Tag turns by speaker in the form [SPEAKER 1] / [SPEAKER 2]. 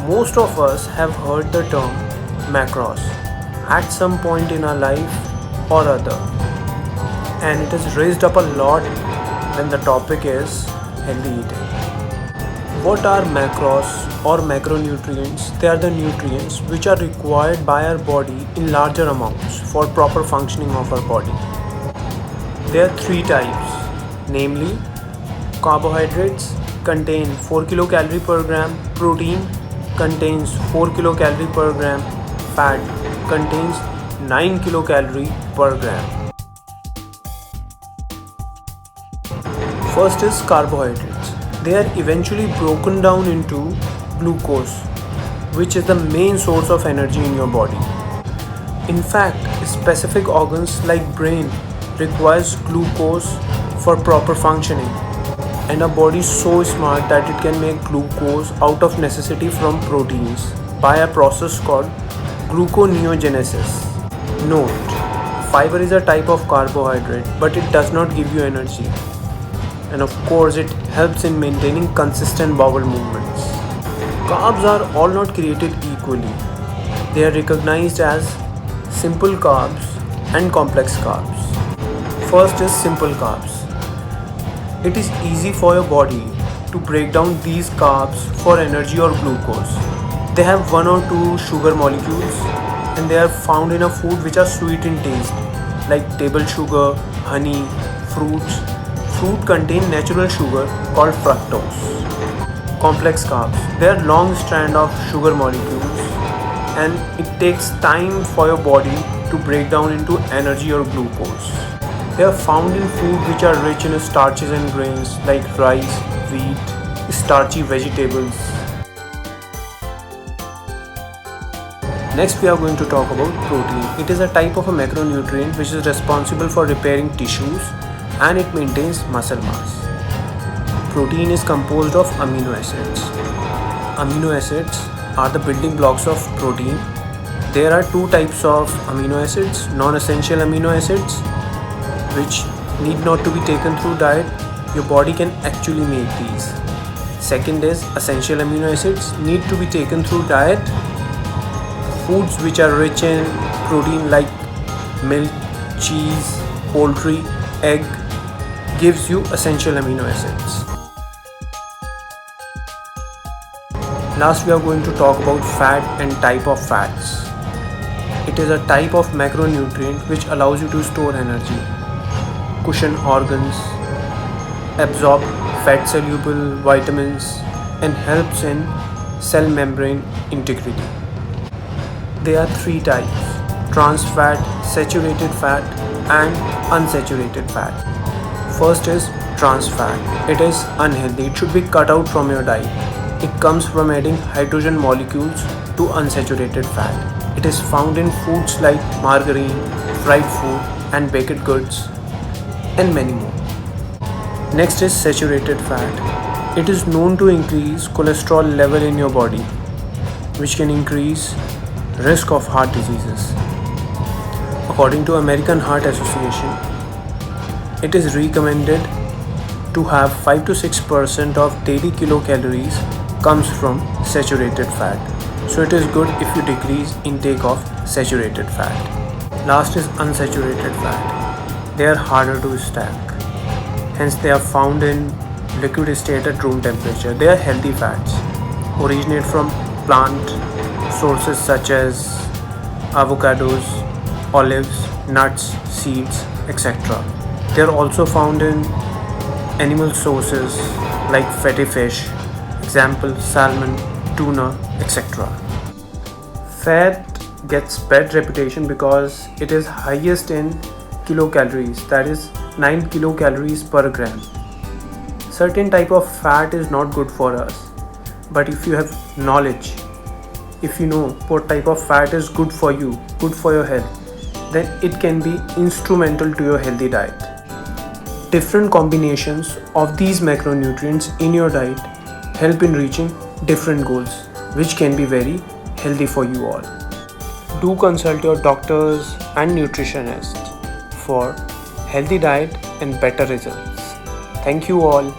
[SPEAKER 1] Most of us have heard the term macros at some point in our life or other, and it is raised up a lot when the topic is healthy eating. What are macros or macronutrients? They are the nutrients which are required by our body in larger amounts for proper functioning of our body. There are three types, namely carbohydrates contain 4 kilocalorie per gram, protein contains 4 kilocalorie per gram, fat contains 9 kilocalorie per gram. First is carbohydrates. They are eventually broken down into glucose, which is the main source of energy in your body. In fact, specific organs like brain requires glucose for proper functioning, and our body is so smart that it can make glucose out of necessity from proteins by a process called gluconeogenesis. Note, fiber is a type of carbohydrate, but it does not give you energy. And of course, it helps in maintaining consistent bowel movements. Carbs are all not created equally. They are recognized as simple carbs and complex carbs. First is simple carbs. It is easy for your body to break down these carbs for energy or glucose. They have one or two sugar molecules, and they are found in a food which are sweet in taste, like table sugar, honey, fruits. Fruit contain natural sugar called fructose. Complex carbs. They are long strand of sugar molecules, and it takes time for your body to break down into energy or glucose. They are found in food which are rich in starches and grains like rice, wheat, starchy vegetables. Next we are going to talk about protein. It is a type of a macronutrient which is responsible for repairing tissues, and it maintains muscle mass. Protein is composed of amino acids. Amino acids are the building blocks of protein. There are two types of amino acids, non-essential amino acids, which need not to be taken through diet. Your body can actually make these. Second is essential amino acids, need to be taken through diet. Foods which are rich in protein like milk, cheese, poultry, egg gives you essential amino acids. Last we are going to talk about fat and type of fats. It is a type of macronutrient which allows you to store energy, cushion organs, absorb fat soluble vitamins, and helps in cell membrane integrity. There are three types: trans fat, saturated fat, and unsaturated fat. First is trans fat. It is unhealthy. It should be cut out from your diet. It comes from adding hydrogen molecules to unsaturated fat. It is found in foods like margarine, fried food, and baked goods, and many more. Next is saturated fat. It is known to increase cholesterol level in your body, which can increase risk of heart diseases. According to American Heart Association, it is recommended to have 5 to 6% of daily kilocalories comes from saturated fat. So it is good if you decrease intake of saturated fat. Last is unsaturated fat. They are harder to stack. Hence they are found in liquid state at room temperature. They are healthy fats. Originate from plant sources such as avocados, olives, nuts, seeds, etc. They are also found in animal sources like fatty fish, example salmon, tuna, etc. Fat gets bad reputation because it is highest in kilocalories, that is 9 kilocalories per gram. Certain type of fat is not good for us, but if you have knowledge, if you know what type of fat is good for you, good for your health, then it can be instrumental to your healthy diet. Different combinations of these macronutrients in your diet help in reaching different goals, which can be very healthy for you all. Do consult your doctors and nutritionists for healthy diet and better results. Thank you all.